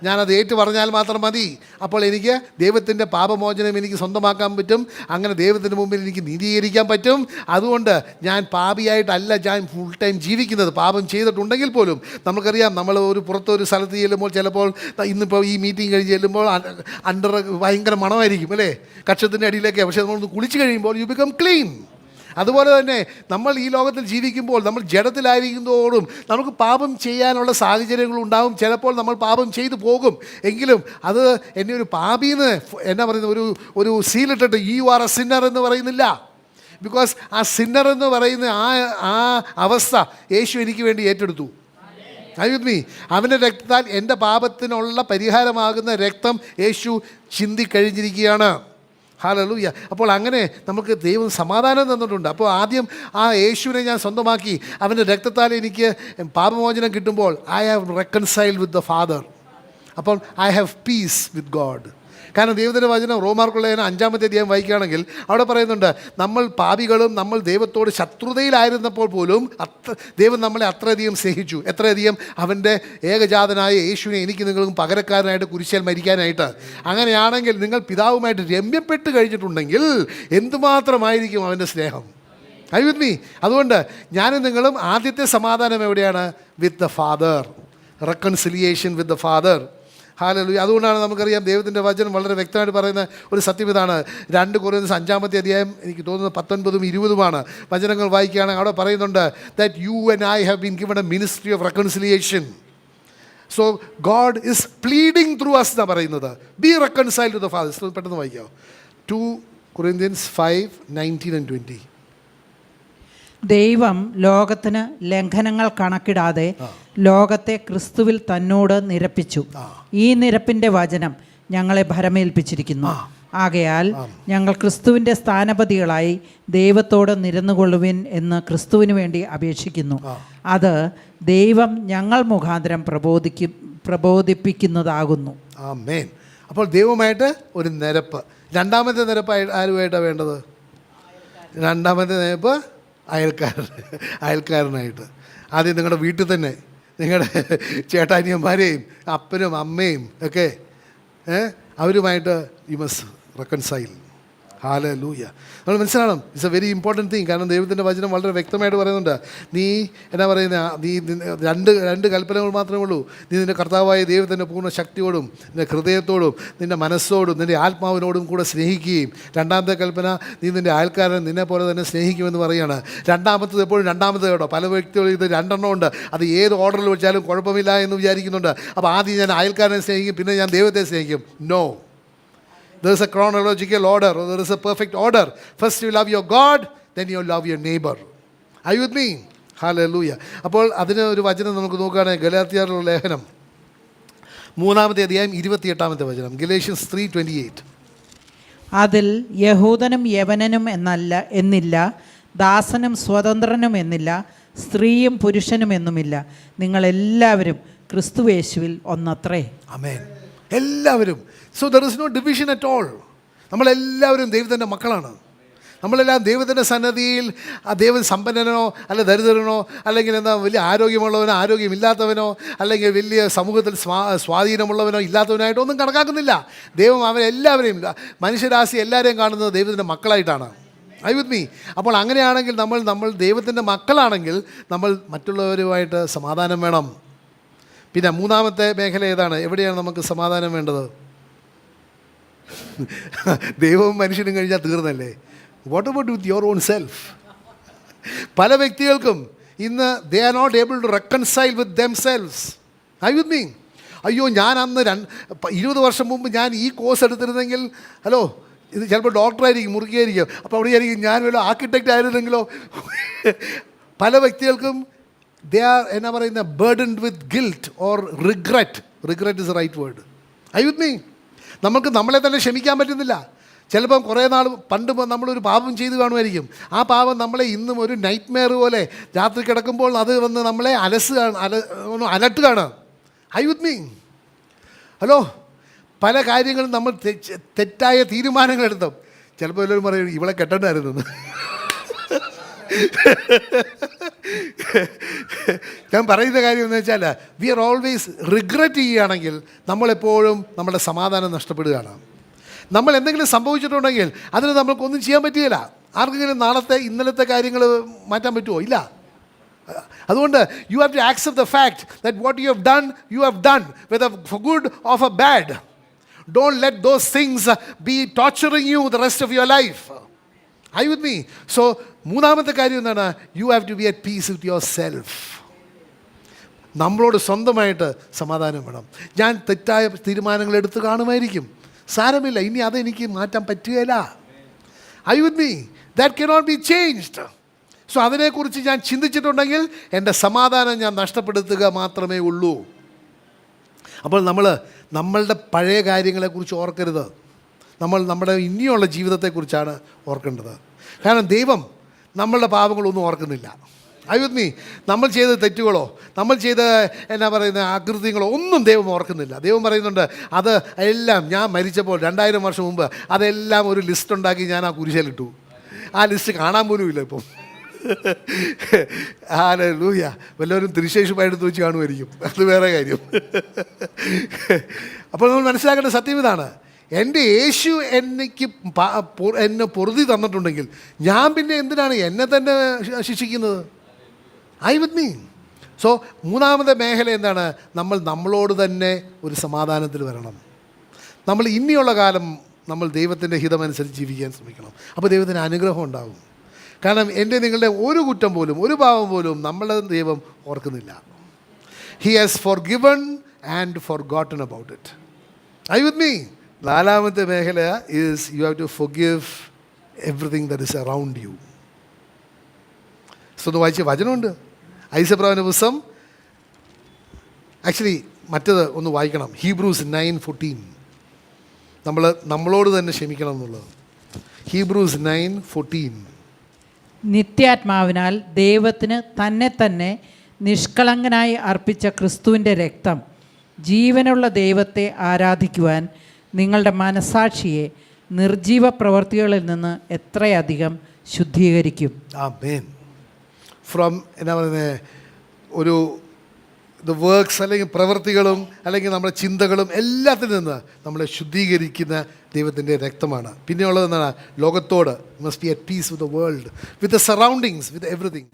ഞാനത് ഏറ്റു പറഞ്ഞാൽ മാത്രം മതി. അപ്പോൾ എനിക്ക് ദൈവത്തിൻ്റെ പാപമോചനം എനിക്ക് സ്വന്തമാക്കാൻ പറ്റും. അങ്ങനെ ദൈവത്തിന് മുമ്പിൽ എനിക്ക് നീതീകരിക്കാൻ പറ്റും. അതുകൊണ്ട് ഞാൻ പാപിയായിട്ടല്ല ഞാൻ ഫുൾ ടൈം ജീവിക്കുന്നത്. പാപം ചെയ്തിട്ടുണ്ടെങ്കിൽ പോലും നമുക്കറിയാം, നമ്മൾ പുറത്തൊരു സ്ഥലത്ത് ചെല്ലുമ്പോൾ ചിലപ്പോൾ ഇന്നിപ്പോൾ ഈ മീറ്റിംഗ് കഴിഞ്ഞ് ചെല്ലുമ്പോൾ ഭയങ്കര മണമായിരിക്കും, അല്ലേ? കക്ഷത്തിൻ്റെ അടിയിലൊക്കെ. പക്ഷേ നമ്മളൊന്ന് കുളിച്ച് കഴിയുമ്പോൾ യു ബിക്കം ക്ലീൻ. അതുപോലെ തന്നെ നമ്മൾ ഈ ലോകത്തിൽ ജീവിക്കുമ്പോൾ നമ്മൾ ജഡത്തിലായിരിക്കുന്നതോടും നമുക്ക് പാപം ചെയ്യാനുള്ള സാഹചര്യങ്ങളുണ്ടാകും. ചിലപ്പോൾ നമ്മൾ പാപം ചെയ്തു പോകും. എങ്കിലും അത് എന്നെ ഒരു പാപിന്ന് എന്നാ പറയുന്നത്, ഒരു സീലിട്ടിട്ട് യു ആർ എ സിന്നർ എന്ന് പറയുന്നില്ല. ബിക്കോസ് ആ സിന്നർ എന്ന് പറയുന്ന ആ അവസ്ഥ യേശു എനിക്ക് വേണ്ടി ഏറ്റെടുത്തു. മീ? അവൻ്റെ രക്തത്താൽ എൻ്റെ പാപത്തിനുള്ള പരിഹാരമാകുന്ന രക്തം യേശു ചിന്തിക്കഴിഞ്ഞിരിക്കുകയാണ്. ഹല്ലേലൂയ. അപ്പോൾ അങ്ങനെ നമുക്ക് ദൈവം സമാധാനം തന്നിട്ടുണ്ട്. അപ്പോൾ ആദ്യം ആ യേശുവിനെ ഞാൻ സ്വന്തമാക്കി അവൻ്റെ രക്തത്താൽ എനിക്ക് പാപമോചനം കിട്ടുമ്പോൾ I have reconciled with the father. അപ്പോൾ I have peace with God. കാരണം ദൈവത്തിൻ്റെ വചനം റോമാർക്കുള്ള 5-ാമത്തെ അധ്യായം വായിക്കുകയാണെങ്കിൽ അവിടെ പറയുന്നുണ്ട് നമ്മൾ പാപികളും നമ്മൾ ദൈവത്തോട് ശത്രുതയിലായിരുന്നപ്പോൾ പോലും ദൈവം നമ്മളെ അത്രയധികം സ്നേഹിച്ചു. എത്രയധികം? അവൻ്റെ ഏകജാതനായ യേശുവിനെ എനിക്ക് നിങ്ങൾക്കും പകരക്കാരനായിട്ട് കുരിശിൽ മരിക്കാനായിട്ട്. അങ്ങനെയാണെങ്കിൽ നിങ്ങൾ പിതാവുമായിട്ട് രമ്യപ്പെട്ട് കഴിഞ്ഞിട്ടുണ്ടെങ്കിൽ എന്തുമാത്രമായിരിക്കും അവൻ്റെ സ്നേഹം. I with me? അതുകൊണ്ട് ഞാനും നിങ്ങളും ആദ്യത്തെ സമാധാനം എവിടെയാണ്? വിത്ത് the father. Reconciliation with the father. Hallelujah. അതുകൊണ്ടാണ് നമുക്കറിയാം ദൈവത്തിൻ്റെ വചനം വളരെ വ്യക്തമായിട്ട് പറയുന്ന ഒരു സത്യം ഇതാണ്. 2 കൊരിന്ത്യർ 5-ാമത്തെ അധ്യായം എനിക്ക് തോന്നുന്നത് 19ഉം 20ഉമാണ് വചനങ്ങൾ വായിക്കുകയാണെങ്കിൽ അവിടെ പറയുന്നുണ്ട് that you and I have been given a ministry of reconciliation. So God is pleading through us എന്നാണ് പറയുന്നത്. Be reconciled to the Father. പെട്ടെന്ന് വായിക്കാമോ? കൊറിന്ത്യൻസ് 5:19-20. ദൈവം ലോകത്തിന് ലംഘനങ്ങൾ കണക്കിടാതെ ലോകത്തെ ക്രിസ്തുവിൽ തന്നോട് നിരപ്പിച്ചു. ഈ നിരപ്പിൻ്റെ വചനം ഞങ്ങളെ ഭരമേൽപ്പിച്ചിരിക്കുന്നു. ആകയാൽ ഞങ്ങൾ ക്രിസ്തുവിൻ്റെ സ്ഥാനപതികളായി ദൈവത്തോട് നിരന്നുകൊള്ളുവിൻ എന്ന് ക്രിസ്തുവിന് വേണ്ടി അപേക്ഷിക്കുന്നു. അത് ദൈവം ഞങ്ങൾ മുഖാന്തരം പ്രബോധിപ്പിക്കുന്നതാകുന്നു. ആമേൻ. അപ്പോൾ ദൈവമായിട്ട് ഒരു നിരപ്പ്. രണ്ടാമത്തെ നിരപ്പ് ആരുമായിട്ടാണ് വേണ്ടത്? രണ്ടാമത്തെ നിരപ്പ് അയൽക്കാരനായിട്ട്. ആദ്യം നിങ്ങളുടെ വീട്ടിൽ തന്നെ നിങ്ങളുടെ ചേട്ടാനിയന്മാരെയും അപ്പനും അമ്മയും ഒക്കെ അവരുമായിട്ട് യു മസ്റ്റ് റെക്കൺസൈൽ. ഹല്ലേലൂയ. നമ്മൾ മനസ്സിലാക്കണം, it's A very important thing. കാരണം ദൈവത്തിൻ്റെ വചനം വളരെ വ്യക്തമായിട്ട് പറയുന്നുണ്ട്. നീ എന്നാ പറയുന്ന നീ രണ്ട് കൽപ്പനകൾ മാത്രമേ ഉള്ളൂ. നീ നിൻ്റെ കർത്താവായ ദൈവത്തിൻ്റെ പൂർണ്ണ ശക്തിയോടും നിൻ്റെ ഹൃദയത്തോടും നിൻ്റെ മനസ്സോടും നിൻ്റെ ആത്മാവിനോടും കൂടെ സ്നേഹിക്കുകയും, രണ്ടാമത്തെ കൽപ്പന നീ നിൻ്റെ അയൽക്കാരൻ നിന്നെ പോലെ തന്നെ സ്നേഹിക്കുമെന്ന് പറയുകയാണ്. രണ്ടാമത്തത് എപ്പോഴും രണ്ടാമത് കേട്ടോ. പല വ്യക്തികളും ഇത് രണ്ടെണ്ണം ഉണ്ട്, അത് ഏത് ഓർഡറിൽ വെച്ചാലും കുഴപ്പമില്ല എന്ന് വിചാരിക്കുന്നുണ്ട്. അപ്പോൾ ആദ്യം ഞാൻ അയൽക്കാരനെ സ്നേഹിക്കും, പിന്നെ ഞാൻ ദൈവത്തെ സ്നേഹിക്കും. No, there is a chronological order, or there is a perfect order. First you love your God, then you love your neighbor. Are you with me? Hallelujah. അപ്പോൾ അതിന് ഒരു വചനം നമുക്ക് നോക്കുകയാണെങ്കിൽ ഗലാത്യരുടെ ലേഖനം 3-ാമത്തെ അധ്യായം 28-ാമത്തെ വചനം, Galatians 3:28. അതിൽ യഹൂദനും യവനനും എന്നില്ല, ദാസനും സ്വതന്ത്രനും എന്നില്ല, സ്ത്രീയും പുരുഷനും എന്നുമില്ല, നിങ്ങളെല്ലാവരും ക്രിസ്തുയേശുവിൽ ഒന്നത്രേ. ആമേൻ. എല്ലാവരും. So there is no division at all. നമ്മളെല്ലാവരും ദൈവത്തിൻ്റെ മക്കളാണ്. നമ്മളെല്ലാം ദൈവത്തിൻ്റെ സന്നദ്ധിയിൽ ദൈവം സമ്പന്നനോ അല്ല ദരിദ്രനോ അല്ലെങ്കിൽ വലിയ ആരോഗ്യമുള്ളവനോ ആരോഗ്യമില്ലാത്തവനോ അല്ലെങ്കിൽ വലിയ സമൂഹത്തിൽ സ്വാധീനമുള്ളവനോ ഇല്ലാത്തവനായിട്ടോ ഒന്നും കണക്കാക്കുന്നില്ല. ദൈവം അവരെല്ലാവരെയും മനുഷ്യരാശി എല്ലാവരെയും കാണുന്നത് ദൈവത്തിൻ്റെ മക്കളായിട്ടാണ്. I with me. അപ്പോൾ അങ്ങനെയാണെങ്കിൽ നമ്മൾ ദൈവത്തിൻ്റെ മക്കളാണെങ്കിൽ നമ്മൾ മറ്റുള്ളവരുമായിട്ട് സമാധാനം വേണം. പിന്നെ മൂന്നാമത്തെ മേഖല ഏതാണ്? എവിടെയാണ് നമുക്ക് സമാധാനം വേണ്ടത്? ദൈവവും മനുഷ്യനും കഴിഞ്ഞാൽ തീർന്നല്ലേ? What about with your own self? പല വ്യക്തികൾക്കും ഇന്ന് they are not able to reconcile with themselves. I with me. അയ്യോ, ഞാൻ അന്ന് 20 വർഷം മുമ്പ് ഞാൻ ഈ കോഴ്സ് എടുത്തിരുന്നെങ്കിൽ, ഹലോ, ഇത് ചിലപ്പോൾ ഡോക്ടറായിരിക്കും, മുറുകിയായിരിക്കും, അപ്പോൾ അവിടെ ആയിരിക്കും ഞാൻ വല്ല ആർക്കിടെക്റ്റ് ആയിരുന്നെങ്കിലോ. പല വ്യക്തികൾക്കും they are എന്നാ പറയുന്ന burdened with guilt or regret is the right word. Are you with me? നമുക്ക് നമ്മളെ തന്നെ ക്ഷമിക്കാൻ പറ്റുന്നില്ല. ചിലപ്പം കുറേ നാൾ പണ്ട് നമ്മളൊരു പാപം ചെയ്ത് കാണുമായിരിക്കും. ആ പാപം നമ്മളെ ഇന്നും ഒരു നൈറ്റ് മെയർ പോലെ രാത്രി കിടക്കുമ്പോൾ അത് വന്ന് നമ്മളെ അലട്ടുകയാണ്. Are you with me? Hello, പല കാര്യങ്ങളും നമ്മൾ തെറ്റായ തീരുമാനങ്ങൾ എടുത്തു. ചിലപ്പോൾ എല്ലാവരും പറയും ഇവളെ കെട്ടണ്ടായിരുന്നു. ഞാൻ പറയുന്ന കാര്യം എന്ന് വെച്ചാൽ വി ആർ ഓൾവേസ് റിഗ്രറ്റ് ചെയ്യുകയാണെങ്കിൽ നമ്മളെപ്പോഴും നമ്മുടെ സമാധാനം നഷ്ടപ്പെടുകയാണ്. നമ്മൾ എന്തെങ്കിലും സംഭവിച്ചിട്ടുണ്ടെങ്കിൽ അതിന് നമ്മൾക്കൊന്നും ചെയ്യാൻ പറ്റുകയില്ല. ആർക്കെങ്കിലും ഇന്നലത്തെ കാര്യങ്ങൾ മാറ്റാൻ പറ്റുമോ? ഇല്ല. അതുകൊണ്ട് you have to accept the fact that what you have done whether for good or for bad. Don't let those things be torturing you the rest of your life. Are you with me? So മൂന്നാമത്തെ കാര്യം എന്താണ്? You have to be at peace with yourself. നമ്മളോട് സ്വന്തമായിട്ട് സമാധാനം വേണം. ഞാൻ തെറ്റായ തീരുമാനങ്ങൾ എടുത്ത് കാണുമായിരിക്കും, സാരമില്ല, ഇനി അതെനിക്ക് മാറ്റാൻ പറ്റുകയില്ല. Are you with me? That cannot be changed. So അതിനെക്കുറിച്ച് ഞാൻ ചിന്തിച്ചിട്ടുണ്ടെങ്കിൽ എൻ്റെ സമാധാനം ഞാൻ നഷ്ടപ്പെടുത്തുക മാത്രമേ ഉള്ളൂ. അപ്പോൾ നമ്മളുടെ പഴയ കാര്യങ്ങളെക്കുറിച്ച് ഓർക്കരുത്. നമ്മുടെ ഇനിയുള്ള ജീവിതത്തെക്കുറിച്ചാണ് ഓർക്കേണ്ടത്. കാരണം ദൈവം നമ്മളുടെ പാപങ്ങളൊന്നും ഓർക്കുന്നില്ല. Are you with me? നമ്മൾ ചെയ്ത തെറ്റുകളോ നമ്മൾ ചെയ്ത എന്നാ പറയുന്ന അകൃത്യങ്ങളോ ഒന്നും ദൈവം ഓർക്കുന്നില്ല. ദൈവം പറയുന്നുണ്ട് അത് എല്ലാം ഞാൻ മരിച്ചപ്പോൾ 2000 വർഷം മുമ്പ് അതെല്ലാം ഒരു ലിസ്റ്റ് ഉണ്ടാക്കി ഞാൻ ആ കുരിശിലിട്ടു. ആ ലിസ്റ്റ് കാണാൻ പോലും ഇല്ല ഇപ്പം. ഹല്ലേലൂയ. വല്ലവരും തിരുശേഷിപ്പായെടുത്ത് വെച്ച് കാണുമായിരിക്കും, അത് വേറെ കാര്യം. അപ്പോൾ നമ്മൾ മനസ്സിലാക്കേണ്ട സത്യം ഇതാണ്. എൻ്റെ യേശു എന്നെ പൊറുതി തന്നിട്ടുണ്ടെങ്കിൽ ഞാൻ പിന്നെ എന്തിനാണ് എന്നെ തന്നെ ശിക്ഷിക്കുന്നത്? I with me. സോ മൂന്നാമത്തെ മേഖല എന്താണ്? നമ്മളോട് തന്നെ ഒരു സമാധാനത്തിൽ വരണം. നമ്മൾ ഇനിയുള്ള കാലം നമ്മൾ ദൈവത്തിൻ്റെ ഹിതമനുസരിച്ച് ജീവിക്കാൻ ശ്രമിക്കണം. അപ്പോൾ ദൈവത്തിന് അനുഗ്രഹം ഉണ്ടാകും. കാരണം നിങ്ങളുടെ ഒരു കുറ്റം പോലും ഒരു പാപം പോലും നമ്മളുടെ ദൈവം ഓർക്കുന്നില്ല. He has forgiven and forgotten about it. I with me. നാലാമത്തെ മേഖല is you have to forgive everything that is around you. So ഒന്ന് വായിച്ച് വചനമുണ്ട് ഐസപ്രവചന പുസ്തകം. ആക്ച്വലി മറ്റത് ഒന്ന് വായിക്കണം, ഹീബ്രൂസ് 9:14. നമ്മളോട് തന്നെ ക്ഷമിക്കണം എന്നുള്ളത്. ഹീബ്രൂസ് 9:14. നിത്യാത്മാവിനാൽ ദൈവത്തിന് തന്നെ തന്നെ നിഷ്കളങ്കനായി അർപ്പിച്ച ക്രിസ്തുവിൻ്റെ രക്തം ജീവനുള്ള ദൈവത്തെ ആരാധിക്കുവാൻ നിങ്ങളുടെ മനസാക്ഷിയെ നിർജീവ പ്രവൃത്തികളിൽ നിന്ന് എത്രയധികം ശുദ്ധീകരിക്കും. ആമേൻ. ഫ്രം എന്നാ പറയുന്നത്, ഒരു ദ വർക്ക്സ് അല്ലെങ്കിൽ പ്രവൃത്തികളും അല്ലെങ്കിൽ നമ്മുടെ ചിന്തകളും എല്ലാത്തിൽ നിന്ന് നമ്മളെ ശുദ്ധീകരിക്കുന്ന ദൈവത്തിൻ്റെ രക്തമാണ്. പിന്നെയുള്ളത് എന്താണ്? ലോകത്തോട് must be at peace with the world, with the surroundings, with everything.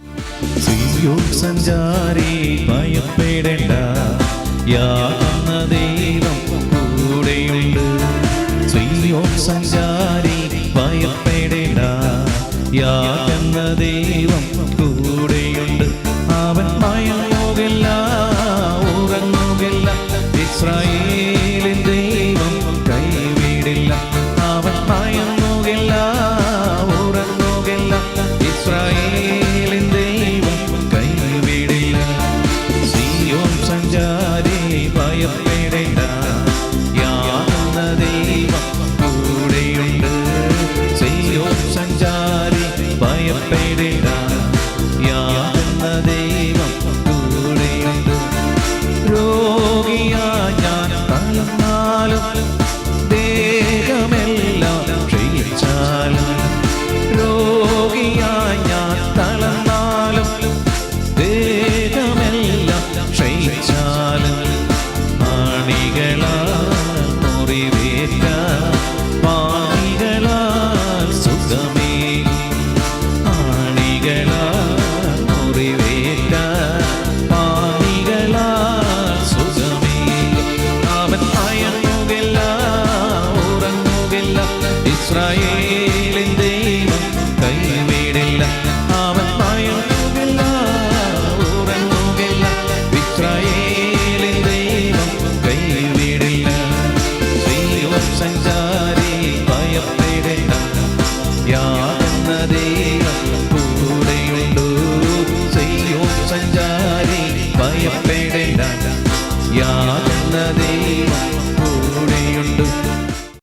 Zion സഞ്ചാരി ഭയപ്പെടേണ്ട, യാതൊന്ന ദൈവം കൂടെയുണ്ട്. സിയോൻ സഞ്ചാരി ഭയപ്പെടേണ്ട, യാതൊന്ന ദൈവം കൂടെയുണ്ട്. അവൻ മയങ്ങുകില്ല, ഉറങ്ങുകില്ല, ഇസ്രായേലിൻ ദൈവം കൈവിടില്ല. അവൻ മയങ്ങുകില്ല, ഉറങ്ങുകില്ല, ഇസ്രായേലിൻ ദൈവം കൈവിടില്ല. സിയോൻ സഞ്ചാരി ഭയപ്പെടേണ്ട, യാതൊന്ന ദൈവം കൂടെയുണ്ട്. സിയോൻ സഞ്ചാരി ഭയപ്പെടേണ്ട, യാതൊന്ന